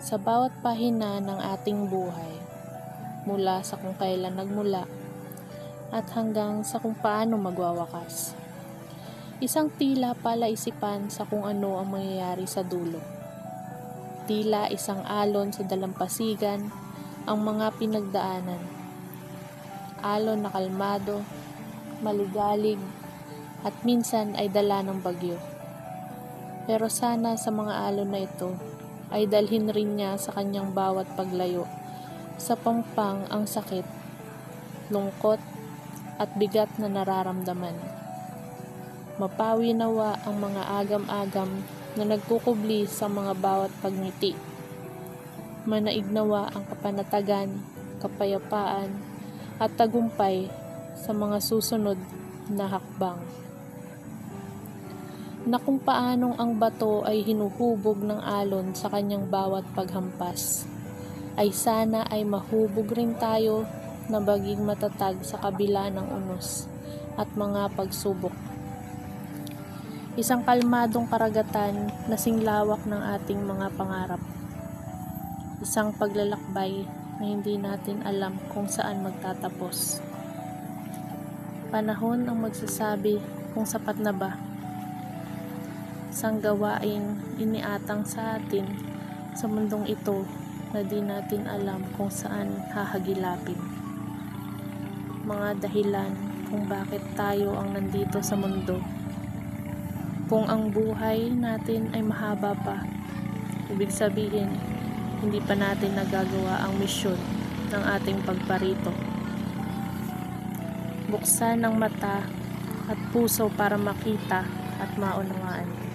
Sa bawat pahina ng ating buhay, mula sa kung kailan nagmula at hanggang sa kung paano magwawakas, isang tila palaisipan sa kung ano ang mangyayari sa dulo. Tila isang alon sa dalampasigan ang mga pinagdaanan. Alon na kalmado, maligalig, at minsan ay dala ng bagyo. Pero sana sa mga alon na ito ay dalhin rin niya sa kanyang bawat paglayo sa pampang ang sakit, lungkot, at bigat na nararamdaman. Mapawi nawa ang mga agam-agam na nagkukubli sa mga bawat pagngiti. Manaig nawa ang kapanatagan, kapayapaan, at tagumpay sa mga susunod na hakbang. Na kung paanong ang bato ay hinuhubog ng alon sa kanyang bawat paghampas, ay sana ay mahubog rin tayo na maging matatag sa kabila ng unos at mga pagsubok. Isang kalmadong karagatan na singlawak ng ating mga pangarap. Isang paglalakbay na hindi natin alam kung saan magtatapos. Panahon ang magsasabi kung sapat na ba. Isang gawain iniatang sa atin sa mundong ito na di natin alam kung saan hahagilapin. Mga dahilan kung bakit tayo ang nandito sa mundo. Kung ang buhay natin ay mahaba pa, ibig sabihin, hindi pa natin nagagawa ang misyon ng ating pagparito. Buksan ang mata at puso para makita at maunawaan.